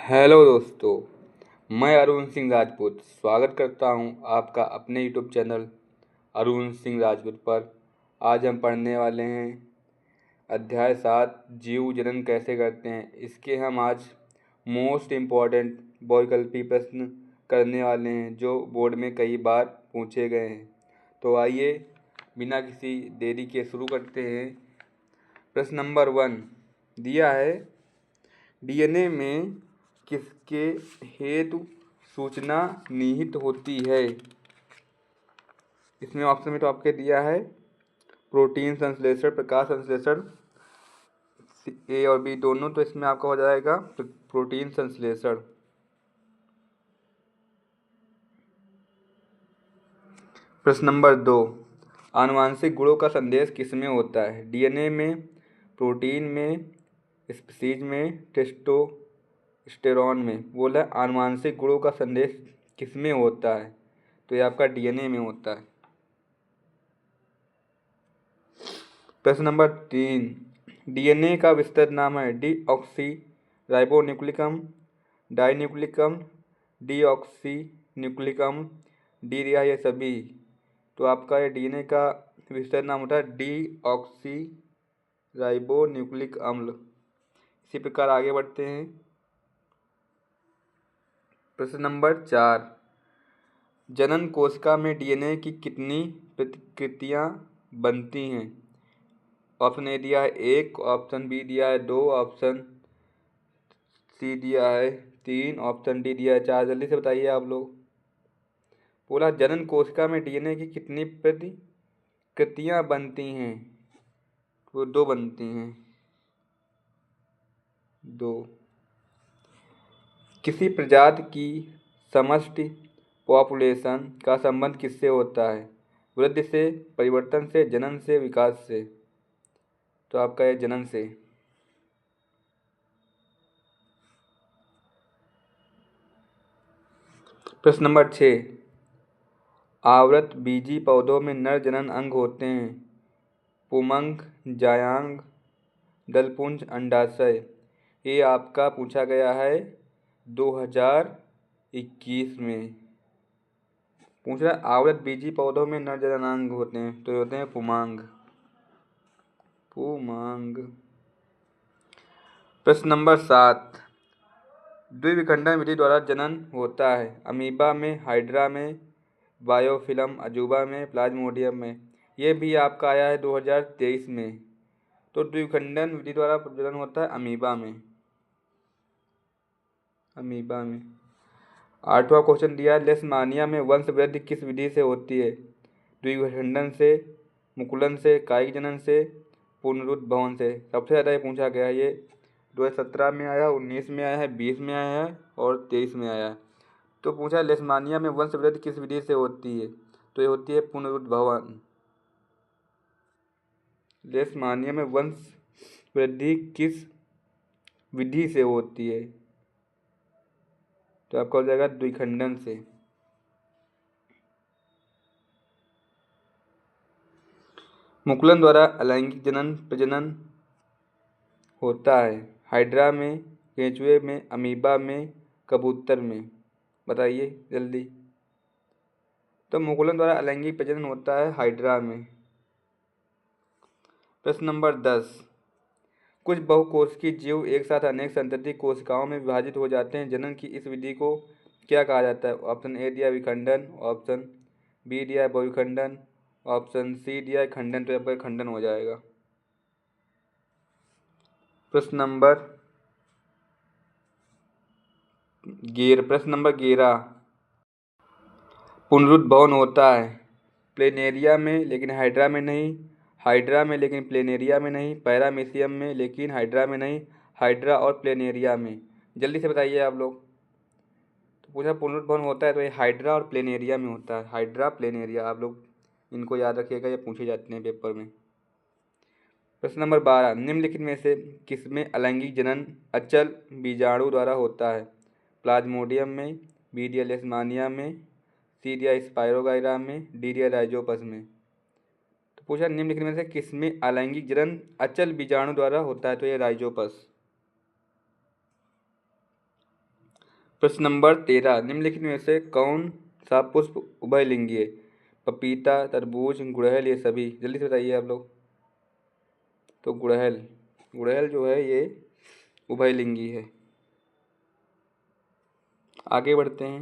Hello दोस्तों, मैं अरुण सिंह राजपूत स्वागत करता हूं आपका अपने यूट्यूब चैनल अरुण सिंह राजपूत पर। आज हम पढ़ने वाले हैं अध्याय 7 जीव जनन कैसे करते हैं। इसके हम आज मोस्ट इम्पॉर्टेंट बहुविकल्पी प्रश्न करने वाले हैं जो बोर्ड में कई बार पूछे गए हैं। तो आइए बिना किसी देरी के शुरू करते हैं। प्रश्न नंबर 1 दिया है, डीएनए में किसके हेतु सूचना निहित होती है। इसमें ऑप्शन में तो आपके दिया है प्रोटीन संश्लेषण, प्रकाश संश्लेषण, ए और बी दोनों, तो इसमें आपका हो जाएगा प्रोटीन संश्लेषण। प्रश्न नंबर 2 आनुवांशिक गुणों का संदेश किसमें होता है। डीएनए में, प्रोटीन में, स्पीशीज में, टेस्टोस्टेरोन में। बोला आनुवांशिक गुणों का संदेश किसमें होता है, तो ये आपका डीएनए में होता है। प्रश्न नंबर 3 डीएनए का विस्तृत नाम है डीऑक्सी राइबोन्यूक्लिकम, डाइन्यूक्लिकम, डीऑक्सी डी दिया ये सभी। तो आपका ये डीएनए का विस्तृत नाम होता है डीऑक्सी राइबोन्यूक्लिक अम्ल। इसी प्रकार आगे बढ़ते हैं। प्रश्न नंबर 4 जनन कोशिका में डीएनए की कितनी प्रतिकृतियां बनती हैं। ऑप्शन ए दिया है 1, ऑप्शन बी दिया है 2, ऑप्शन सी दिया है 3, ऑप्शन डी दिया है 4। जल्दी से बताइए आप लोग। बोला जनन कोशिका में डीएनए की कितनी प्रतिकृतियां बनती हैं। वो 2 बनती हैं, 2। किसी प्रजाति की समष्टि पॉपुलेशन का संबंध किससे होता है। वृद्धि से, परिवर्तन से, जनन से, विकास से। तो आपका है जनन से। प्रश्न नंबर 6 आवृत बीजी पौधों में नर जनन अंग होते हैं पुमंग, जायांग, दलपुंज, अंडाशय। ये आपका पूछा गया है 2021 में। पूछ रहा है आवृत बीजी पौधों में नर जनन अंग होते हैं, तो होते हैं पुमांग। प्रश्न नंबर 7 द्विविखंडन विधि द्वारा जनन होता है अमीबा में, हाइड्रा में, बायोफिल्म अजूबा में, प्लाज्मोडियम में। ये भी आपका आया है 2023 में। तो द्विविखंडन विधि द्वारा जनन होता है अमीबा में। 8वां क्वेश्चन दिया है लेशमानिया में वंश वृद्धि किस विधि से होती है। द्विविखंडन से, मुकुलन से, कायिक जनन से, पुनरुद्भवन से। सबसे ज़्यादा ये पूछा गया है। ये 2017 में आया, 19 में आया है, 20 में आया है और 23 में आया है। तो पूछा लेशमानिया में वंश वृद्धि किस विधि से होती है, तो ये होती है पुनरुद्भवन। लेशमानिया में वंश वृद्धि किस विधि से होती है, तो आपका हो जाएगा द्विखंडन से। मुकुलन द्वारा अलैंगिक जनन प्रजनन होता है हाइड्रा में, केंचुए में, अमीबा में, कबूतर में। बताइए जल्दी। तो मुकुलन द्वारा अलैंगिक प्रजनन होता है हाइड्रा में। प्रश्न नंबर 10 कुछ बहुकोशिकीय जीव एक साथ अनेक संतति कोशिकाओं में विभाजित हो जाते हैं। जनन की इस विधि को क्या कहा जाता है। ऑप्शन ए दिया विखंडन, ऑप्शन बी दिया है बहुविखंडन, ऑप्शन सी दिया है खंडन। तो आपका खंडन हो जाएगा। प्रश्न नंबर 11 पुनरुद्भवन होता है प्लेनेरिया में लेकिन हाइड्रा में नहीं, हाइड्रा में लेकिन प्लेनेरिया में नहीं, पैरामीशियम में लेकिन हाइड्रा में नहीं, हाइड्रा और प्लेनेरिया में। जल्दी से बताइए आप लोग। तो पूछा पुनरुद्भवन होता है तो ये हाइड्रा और प्लेनेरिया में होता है। हाइड्रा, प्लेनेरिया, आप लोग इनको याद रखिएगा, ये पूछे जाते हैं पेपर में। प्रश्न नंबर 12 निम्नलिखित में से किसमें अलैंगिक जनन अचल बीजाणु द्वारा होता है। प्लाज्मोडियम में, बी दिया लेशमानिया में, सी दिया स्पायरोगाइरा में, डी दिया राइजोपस में। तो पूछा निम्नलिखित में से किसमें अलैंगिक जनन अचल बीजाणु द्वारा होता है, तो ये राइजोपस। प्रश्न नंबर 13, निम्नलिखित में से कौन सा पुष्प उभयलिंगी है? पपीता, तरबूज, गुड़हल, ये सभी। जल्दी से बताइए आप लोग। तो गुड़हल, गुड़हल जो है ये उभयलिंगी है। आगे बढ़ते हैं।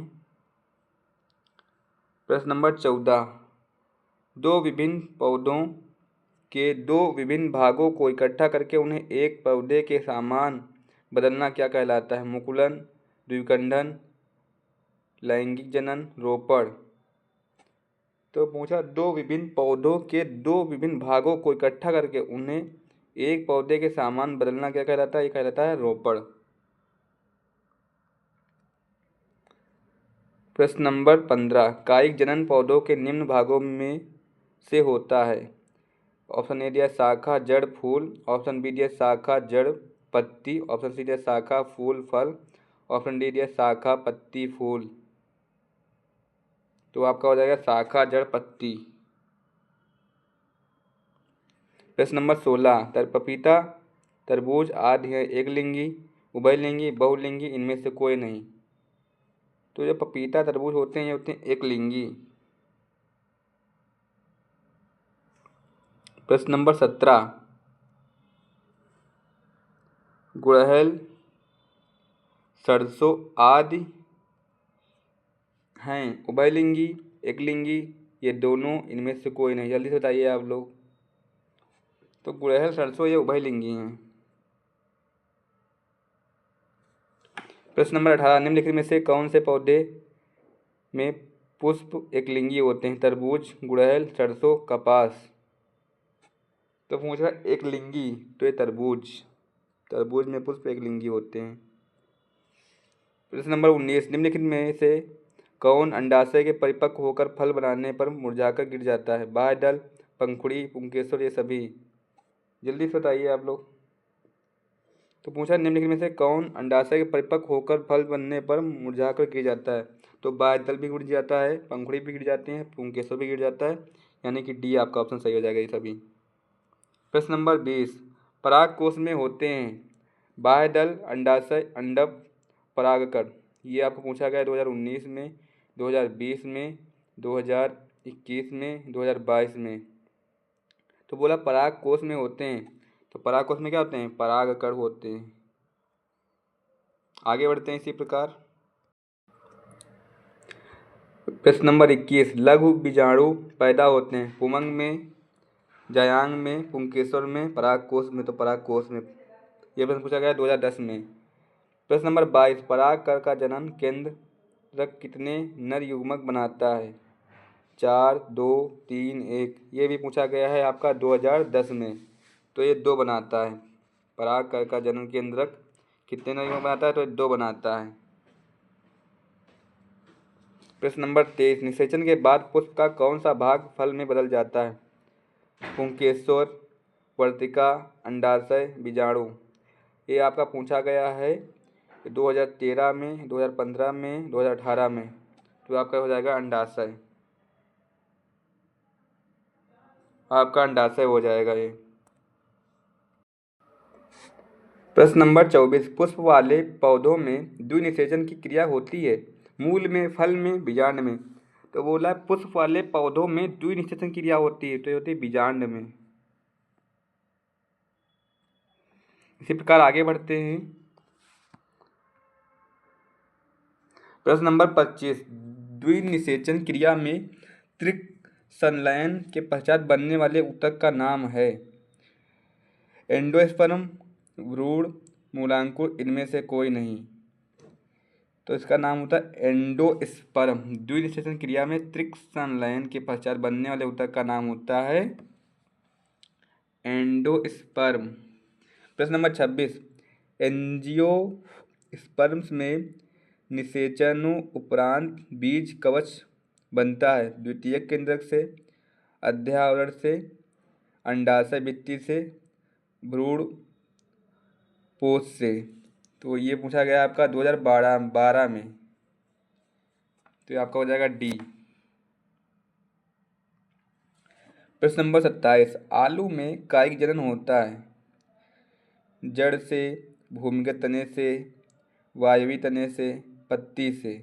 प्रश्न नंबर 14, दो विभिन्न पौधों के दो विभिन्न भागों को इकट्ठा करके उन्हें एक पौधे के समान बदलना क्या कहलाता है? मुकुलन, द्विखंडन, लैंगिक जनन, रोपण। तो पूछा दो विभिन्न पौधों के दो विभिन्न भागों को इकट्ठा करके उन्हें एक पौधे के समान बदलना क्या कहलाता है? ये कहलाता है रोपण। प्रश्न नंबर 15, कायिक जनन पौधों के निम्न भागों में से होता है? ऑप्शन ए दिया शाखा, जड़, फूल। ऑप्शन बी दिया शाखा, जड़, पत्ती। ऑप्शन सी दिया शाखा, फूल, फल। ऑप्शन डी दिया शाखा, पत्ती, फूल। तो आपका हो जाएगा शाखा, जड़, पत्ती। प्रश्न नंबर 16, पपीता, तरबूज आदि है एकलिंगी, उभयलिंगी, बहुलिंगी, इनमें से कोई नहीं। तो जो पपीता, तरबूज होते हैं ये होते हैं एकलिंगी। प्रश्न नंबर 17, गुड़हल, सरसों आदि हैं उभयलिंगी, एकलिंगी, ये दोनों, इनमें से कोई नहीं। जल्दी से बताइए आप लोग। तो गुड़हल, सरसों ये उभयलिंगी हैं। प्रश्न नंबर 18, निम्नलिखित में से कौन से पौधे में पुष्प एकलिंगी होते हैं? तरबूज, गुड़हल, सरसों, कपास। तो पूछ रहा है एकलिंगी, तो ये तरबूज, तरबूज में पुष्प एकलिंगी होते हैं। प्रश्न नंबर 19, निम्नलिखित में से कौन अंडाशय के परिपक्व होकर फल बनाने पर मुरझाकर गिर जाता है? बाह्य दल, पंखुड़ी, पुंकेसर, ये सभी। जल्दी से बताइए आप लोग। तो पूछा निम्नलिखित में से कौन अंडाशय के परिपक्व होकर फल बनने पर मुरझाकर गिर जाता है? तो बाह्य दल भी गिर जाता है, पंखुड़ी भी गिर जाती है, पुंकेसर भी गिर जाता है, यानी कि डी आपका ऑप्शन सही हो जाएगा ये सभी। प्रश्न नंबर 20, परागकोश में होते हैं बाह्य दल, अंडाशय, अंडक, परागकण। ये आपको पूछा गया 2019 में, 2020 में, 2021 में, 2022 में। तो बोला परागकोश में होते हैं, तो परागकोश में क्या होते हैं? परागकण होते हैं। आगे बढ़ते हैं इसी प्रकार। प्रश्न नंबर 21, लघु बीजाणु पैदा होते हैं पुमंग में, जायांग में, पुंकेसर में, परागकोश में। तो परागकोश में। यह प्रश्न पूछा गया 2010 में। प्रश्न नंबर 22, परागकण का जनन केंद्रक कितने नर युग्मक बनाता है? 4, 2, 3, 1। ये भी पूछा गया है आपका 2010 में। तो ये 2 बनाता है। परागकण का जनन केंद्रक कितने नर युग्मक बनाता है? तो ये 2 बनाता है। प्रश्न नंबर 23, निषेचन के बाद पुष्प का कौन सा भाग फल में बदल जाता है? पुंकेसर, वर्तिका, अंडाशय, बीजाणु। ये आपका पूछा गया है 2013 में, 2015 में, 2018 में। तो आपका हो जाएगा अंडाशय, आपका अंडाशय हो जाएगा ये। प्रश्न नंबर 24, पुष्प वाले पौधों में द्विनिषेचन की क्रिया होती है मूल में, फल में, बीजांड में। तो बोला पुष्प वाले पौधों में द्विनिषेचन क्रिया होती है, तो ये होती है बीजांड में। इसी प्रकार आगे बढ़ते हैं। प्रश्न नंबर 25, द्विनिषेचन क्रिया में त्रिक संलयन के पश्चात बनने वाले ऊतक का नाम है? एंडोस्पर्म, भ्रूण, मूलांकुर, इनमें से कोई नहीं। तो इसका नाम होता है एंडोस्पर्म। द्विनिषेचन क्रिया में त्रिक संलयन के पश्चात बनने वाले ऊतक का नाम होता है एंडोस्पर्म। प्रश्न नंबर 26, एंजियोस्पर्म्स में निषेचनों उपरांत बीज कवच बनता है द्वितीयक केंद्रक से, अध्यावरण से, अंडाशय भित्ति से, भ्रूण पोष से। तो ये पूछा गया आपका 2012 में। तो ये आपका हो जाएगा डी। प्रश्न नंबर 27, आलू में कायिक जनन होता है जड़ से, भूमिगत तने से, वायवीय तने से, पत्ती से?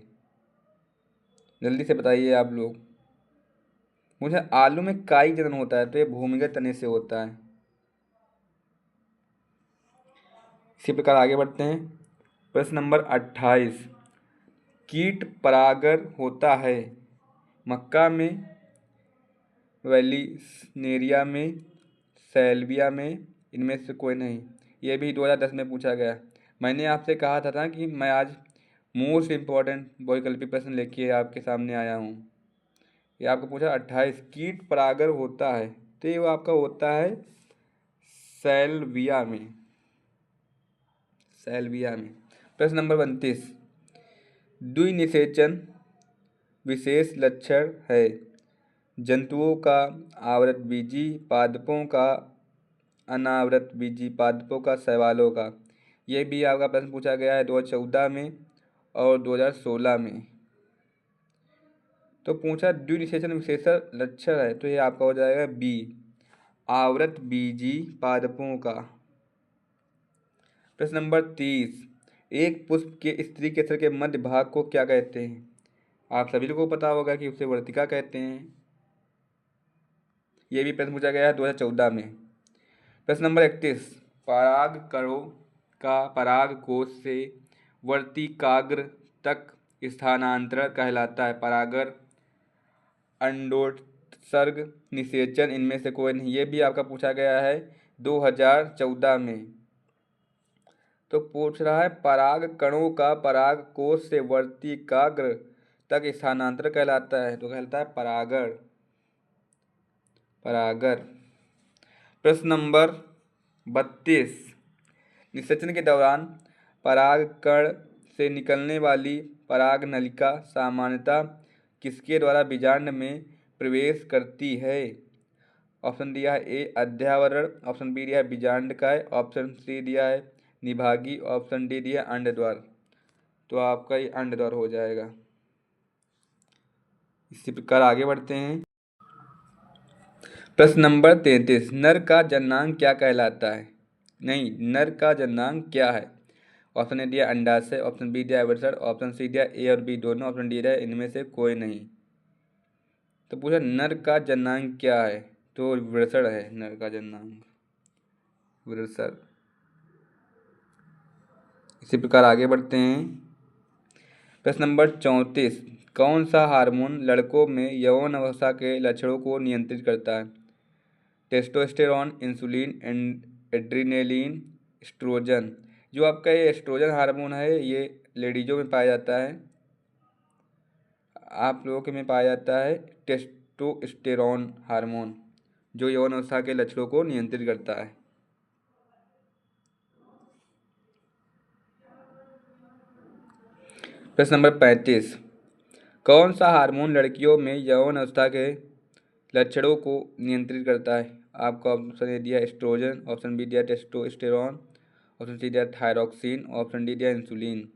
जल्दी से बताइए आप लोग। मुझे आलू में काई जनन होता है तो ये भूमिगत तने से होता है। इसी प्रकार आगे बढ़ते हैं। प्रश्न नंबर 28। कीट परागर होता है मक्का में, वेलिनेरिया में, सैल्विया में, इनमें से कोई नहीं। ये भी 2010 में पूछा गया। मैंने आपसे कहा था ना कि मैं आज मोस्ट इम्पॉर्टेंट वैकल्पिक प्रश्न लेके आपके सामने आया हूँ। ये आपको पूछा 28 कीट परागर होता है तो ये आपका होता है सैल्विया में। सैल्विया में। प्रश्न नंबर 29। द्विनिषेचन विशेष लक्षण है जंतुओं का आवृतबीजी पादपों का, अनावृतबीजी पादपों का, शैवालों का। यह भी आपका प्रश्न पूछा गया है 2014 में और 2016 में। तो पूछा द्विनिषेचन विशेष लक्षण है तो ये आपका हो जाएगा बी, आवृतबीजी पादपों का। प्रश्न नंबर 30। एक पुष्प के स्त्री केसर के मध्य भाग को क्या कहते हैं? आप सभी लोगों को पता होगा कि उसे वर्तिका कहते हैं। यह भी प्रश्न पूछा गया है 2014 में। प्रश्न नंबर 31। परागकणों का परागकोश से वर्तिकाग्र तक स्थानांतरण कहलाता है परागण, अंडोत्सर्ग, निषेचन, इनमें से कोई नहीं। ये भी आपका पूछा गया है 2014 में। तो पूछ रहा है पराग कणों का परागकोश से वर्तिकाग्र तक स्थानांतरण कहलाता है तो कहलाता है परागण, परागर। प्रश्न नंबर 32। निषेचन के दौरान परागकण से निकलने वाली पराग नलिका सामान्यतः किसके द्वारा बीजांड में प्रवेश करती है? ऑप्शन दिया है ए अध्यावरण, ऑप्शन बी दिया है बीजांडकाय, ऑप्शन सी दिया है निभागी, ऑप्शन डी दिया है अंडद्वार। तो आपका ये अंडद्वार हो जाएगा। इसी प्रकार आगे बढ़ते हैं। प्रश्न नंबर 33। नर का जननांग क्या कहलाता है? नहीं, नर का जननांग क्या है? ऑप्शन ए दिया अंडाशय, ऑप्शन बी दिया वृषण, ऑप्शन सी दिया ए और बी दोनों, ऑप्शन डी दिया इनमें से कोई नहीं। तो पूछा नर का जननांग क्या है तो वृषण है नर का जननांग, वृषण। इसी प्रकार आगे बढ़ते हैं। प्रश्न नंबर 34। कौन सा हार्मोन लड़कों में यौन अवस्था के लक्षणों को नियंत्रित करता है? Testosterone, insulin, adrenaline, estrogen. जो आपका ये एस्ट्रोजन हार्मोन है ये लेडीजों में पाया जाता है, आप लोगों के में पाया जाता है टेस्टोस्टेरॉन हार्मोन जो यौन अवस्था के लक्षणों को नियंत्रित करता है। प्रश्न नंबर 35। कौन सा हार्मोन लड़कियों में यौन अवस्था के लक्षणों को नियंत्रित करता है? आपका ऑप्शन ए दिया एस्ट्रोजन, ऑप्शन बी दिया टेस्टोस्टेरॉन, ऑप्शन सी दिया थायरॉक्सिन, ऑप्शन डी दिया इंसुलिन।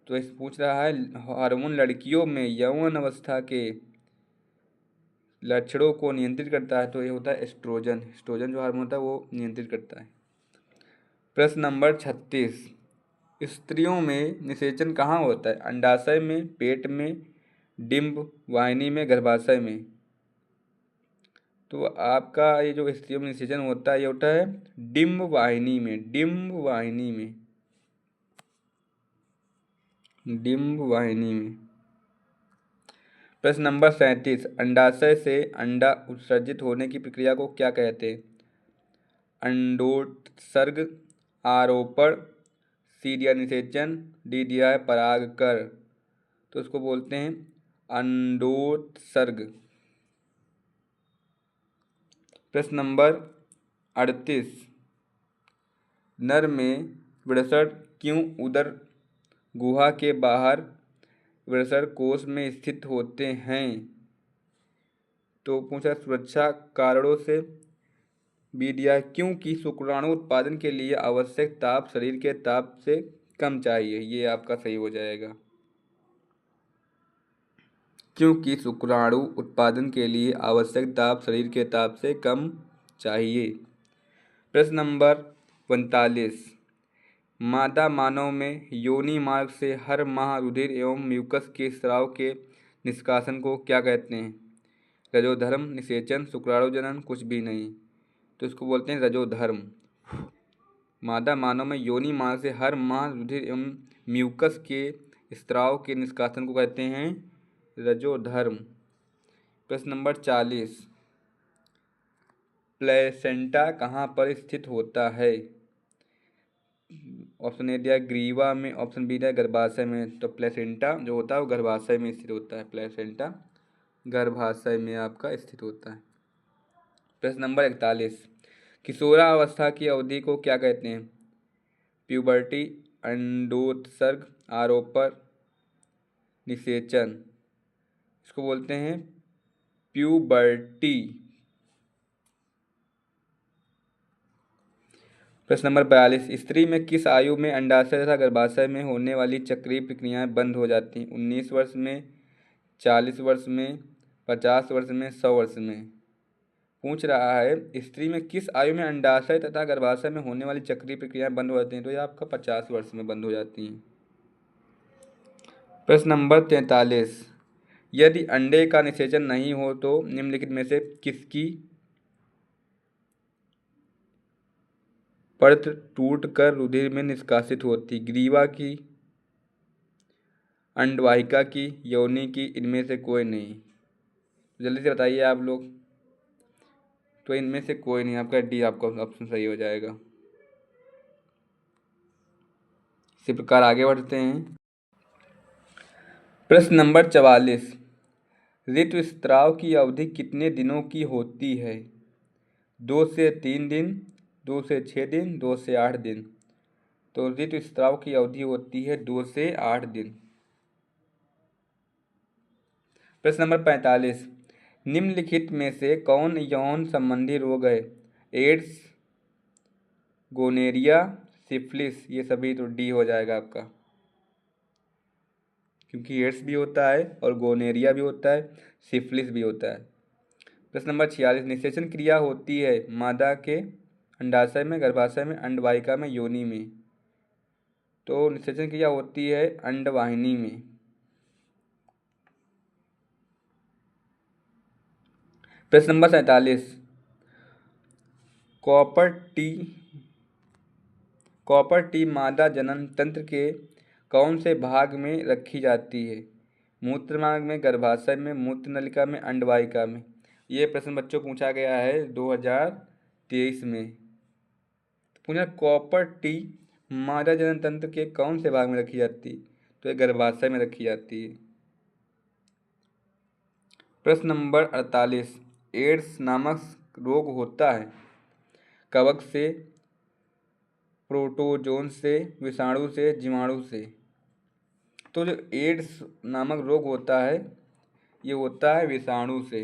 तो इस पूछ रहा है हार्मोन लड़कियों में यौन अवस्था के लक्षणों को नियंत्रित करता है तो ये होता है एस्ट्रोजन। एस्ट्रोजन जो हार्मोन होता है वो नियंत्रित करता है। प्रश्न नंबर 36। स्त्रियों में निषेचन कहाँ होता है? अंडाशय में, पेट में, डिंब वाहिनी में, गर्भाशय में। तो आपका ये जो स्त्रियों में निषेचन होता है ये होता है डिंब वाहिनी में, डिंब वाहिनी में, डिंब वाहिनी में। प्रश्न नंबर 37। अंडाशय से अंडा उत्सर्जित होने की प्रक्रिया को क्या कहते हैं? अंडोत्सर्ग, आरोपण, सी दिया निषेचन, डी दिया है परागकर। तो उसको बोलते हैं अंडोत्सर्ग। प्रश्न नंबर 38। नर में वृषण क्यों उदर गुहा के बाहर वृषण कोश में स्थित होते हैं? तो पूछा सुरक्षा कारणों से, बी दिया क्योंकि शुक्राणु उत्पादन के लिए आवश्यक ताप शरीर के ताप से कम चाहिए। ये आपका सही हो जाएगा, क्योंकि शुक्राणु उत्पादन के लिए आवश्यक ताप शरीर के ताप से कम चाहिए। प्रश्न नंबर 45। मादा मानव में योनि मार्ग से हर माह रुधिर एवं म्यूकस के स्राव के निष्कासन को क्या कहते हैं? रजोधर्म, निषेचन, शुक्राणु जनन, कुछ भी नहीं। तो इसको बोलते हैं रजोधर्म। मादा मानव में योनि मार्ग से हर माह रुधिर एवं म्यूकस के स्राव के निष्कासन को कहते हैं रजोधर्म। प्रश्न नंबर 40, प्लेसेंटा कहाँ पर स्थित होता है? ऑप्शन ए दिया ग्रीवा में, ऑप्शन बी दिया गर्भाशय में। तो प्लेसेंटा जो होता है वो गर्भाशय में स्थित होता है। प्लेसेंटा गर्भाशय में आपका स्थित होता है। प्रश्न नंबर 41, किशोरावस्था की अवधि को क्या कहते हैं? प्यूबर्टी, अंडोत्सर्ग, आरोपण, निषेचन। इसको बोलते हैं प्यूबर्टी। प्रश्न नंबर 42, स्त्री में किस आयु में अंडाशय तथा गर्भाशय में होने वाली चक्रीय प्रक्रियाएं बंद हो जाती हैं? 19 वर्ष में, 40 वर्ष में, 50 वर्ष में, 100 वर्ष में। पूछ रहा है स्त्री में किस आयु में अंडाशय तथा गर्भाशय में होने वाली चक्रीय प्रक्रियाएं बंद हो जाती हैं? तो ये आपका 50 वर्ष में बंद हो जाती हैं। प्रश्न नंबर 43, यदि अंडे का निषेचन नहीं हो तो निम्नलिखित में से किसकी परत टूटकर रुधिर में निष्कासित होती? ग्रीवा की, अंडवाहिका की, योनि की, इनमें से कोई नहीं। जल्दी से बताइए आप लोग। तो इनमें से कोई नहीं, आपका डी आपका ऑप्शन सही हो जाएगा। इसी प्रकार आगे बढ़ते हैं। प्रश्न नंबर 44, ऋतुस्राव की अवधि कितने दिनों की होती है? 2 से 3 दिन, 2 से 6 दिन, 2 से 8 दिन। तो ऋतुस्राव की अवधि होती है 2 से 8 दिन। प्रश्न नंबर 45, निम्नलिखित में से कौन यौन संबंधी रोग है? AIDS, gonorrhoea, syphilis. ये सभी तो डी हो जाएगा आपका, क्योंकि एड्स भी होता है और गोनेरिया भी होता है, सिफिलिस भी होता है। प्रश्न नंबर 46, निषेचन क्रिया होती है मादा के अंडाशय में, गर्भाशय में, अंडवाहिका में, योनि में। तो निषेचन क्रिया होती है अंडवाहिनी में। प्रश्न नंबर 47, कॉपर टी मादा जनन तंत्र के कौन से भाग में रखी जाती है? मूत्र मार्ग में, गर्भाशय में, मूत्र नलिका में, अंडवाहिका में। ये प्रश्न बच्चों को पूछा गया है 2023 में। पूछा कॉपर टी मादा जनन तंत्र के कौन से भाग में रखी जाती है? तो ये गर्भाशय में रखी जाती है। प्रश्न नंबर 48, एड्स नामक रोग होता है कवक से, प्रोटोजोन से, विषाणु से, जीवाणु से। तो जो एड्स नामक रोग होता है ये होता है विषाणु से।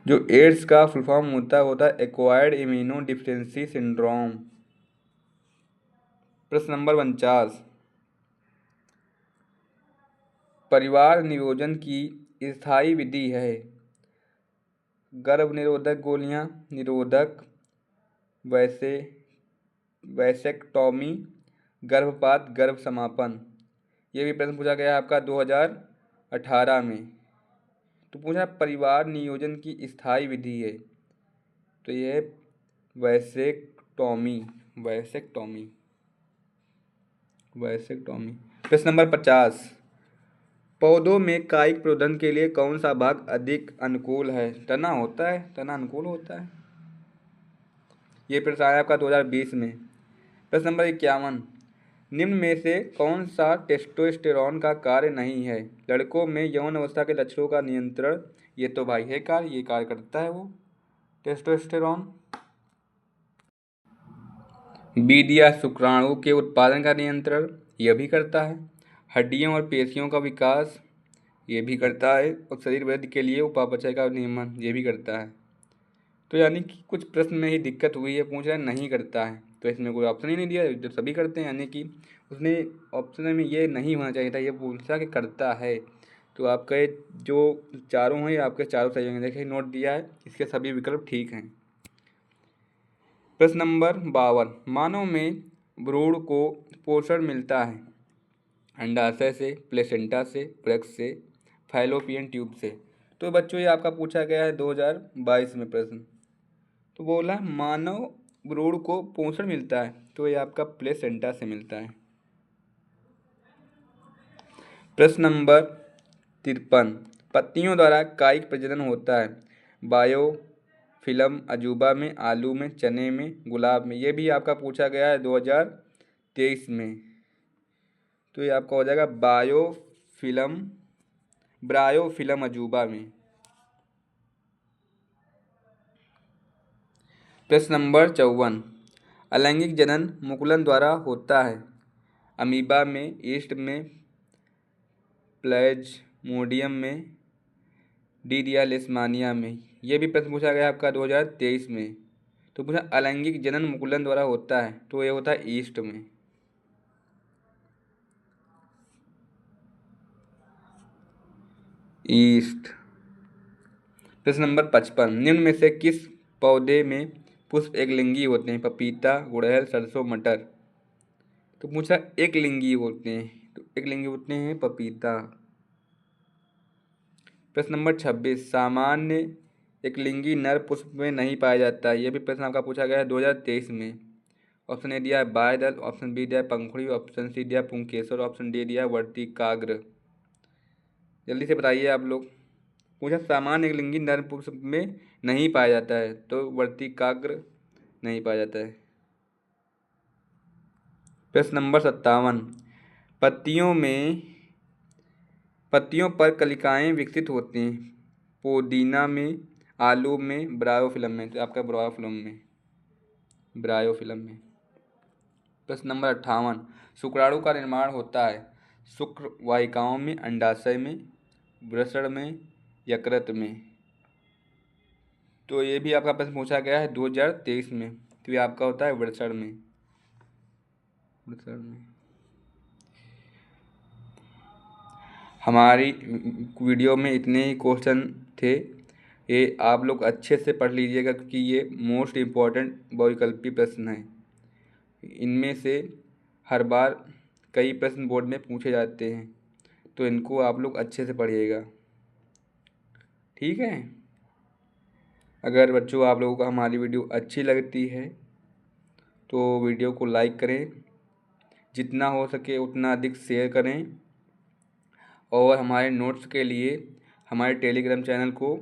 जो एड्स का फुल फॉर्म होता है एक्वायर्ड इम्यूनो डिफिशिएंसी सिंड्रोम। प्रश्न नंबर 49, परिवार नियोजन की स्थायी विधि है गर्भ निरोधक गोलियां, निरोधक, वैसेक्टॉमी, गर्भपात, गर्भ समापन। ये भी प्रश्न पूछा गया है आपका 2018 में। तो पूछा परिवार नियोजन की स्थायी विधि है, तो ये है वैसेक्टॉमी। प्रश्न नंबर 50, पौधों में कायिक प्रवर्धन के लिए कौन सा भाग अधिक अनुकूल है? तना होता है, तना अनुकूल होता है। ये प्रश्न आया आपका 2020 में। प्रश्न नंबर 51, निम्न में से कौन सा टेस्टोस्टेरोन का कार्य नहीं है? लड़कों में यौन अवस्था के लक्षणों का नियंत्रण। ये तो भाई है कार्य, ये कार्य करता है वो टेस्टोस्टेरोन। बीज या शुक्राणु के उत्पादन का नियंत्रण, यह भी करता है। हड्डियों और पेशियों का विकास, ये भी करता है। और शरीर वृद्धि के लिए उपापचय का नियमन, ये भी करता है। तो यानी कि कुछ प्रश्न में ही दिक्कत हुई है, पूछ रहा है नहीं करता है, तो इसमें कोई ऑप्शन ही नहीं दिया जो सभी करते हैं। यानी कि उसने ऑप्शन में ये नहीं होना चाहिए था, ये पूछा कि करता है। तो आपका ये जो चारों हैं आपके चारों सही होंगे। देखिए नोट दिया है, इसके सभी विकल्प ठीक हैं। प्रश्न नंबर 52, मानव में भ्रूण को पोषण मिलता है अंडाशय से, प्लेसेंटा से, वृक्क से, फैलोपियन ट्यूब से। तो बच्चों ये आपका पूछा गया है 2022 में प्रश्न। तो बोला मानव भ्रूण को पोषण मिलता है, तो ये आपका प्लेसेंटा से मिलता है। प्रश्न नंबर 53, पत्तियों द्वारा कायिक प्रजनन होता है बायोफिल्म अजूबा में, आलू में, चने में, गुलाब में। ये भी आपका पूछा गया है 2023 में। तो ये आपका हो जाएगा ब्रायोफिल्म अजूबा में। प्रश्न नंबर 54, अलैंगिक जनन मुकुलन द्वारा होता है अमीबा में, ईस्ट में, प्लेज्मोडियम में, डीडिया लेशमानिया में। यह भी प्रश्न पूछा गया आपका 2023 में। तो पूछा अलैंगिक जनन मुकुलन द्वारा होता है, तो ये होता है ईस्ट में। ईस्ट। प्रश्न नंबर 55, निम्न में से किस पौधे में पुष्प एक लिंगी होते हैं पपीता, गुड़हल, सरसों, मटर। तो पूछा एक लिंगी होते हैं, तो एक लिंगी होते हैं पपीता। प्रश्न नंबर 26, सामान्य एक लिंगी नर पुष्प में नहीं पाया जाता है। यह भी प्रश्न आपका पूछा गया है 2023 में। ऑप्शन ए दिया है बायदल, ऑप्शन बी दिया है पंखुड़ी, ऑप्शन सी दिया है पुंकेसर, ऑप्शन डी दिया है वर्तिकाग्र। जल्दी से बताइए आप लोग। पूछा सामान्य एक लिंगी नर पुष्प में नहीं पाया जाता है, तो वर्तिकाग्र नहीं पाया जाता है। प्रश्न नंबर 57, पत्तियों पर कलिकाएं विकसित होती हैं पुदीना में, आलू में, ब्रायोफिल्म में। तो आपका ब्रायोफिल्म में। प्रश्न नंबर 58, शुक्राणु का निर्माण होता है शुक्र वाहिकाओं में, अंडाशय में, वृषण में, यकृत में। तो ये भी आपका प्रश्न पूछा गया है 2023 में। तो ये आपका होता है वृषण में। हमारी वीडियो में इतने ही क्वेश्चन थे। ये आप लोग अच्छे से पढ़ लीजिएगा क्योंकि ये मोस्ट इम्पॉर्टेंट बहुविकल्पी प्रश्न हैं। इनमें से हर बार कई प्रश्न बोर्ड में पूछे जाते हैं, तो इनको आप लोग अच्छे से पढ़िएगा, ठीक है। अगर बच्चों आप लोगों को हमारी वीडियो अच्छी लगती है तो वीडियो को लाइक करें, जितना हो सके उतना अधिक शेयर करें, और हमारे नोट्स के लिए हमारे टेलीग्राम चैनल को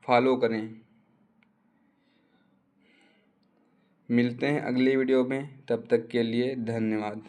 फॉलो करें। मिलते हैं अगली वीडियो में, तब तक के लिए धन्यवाद।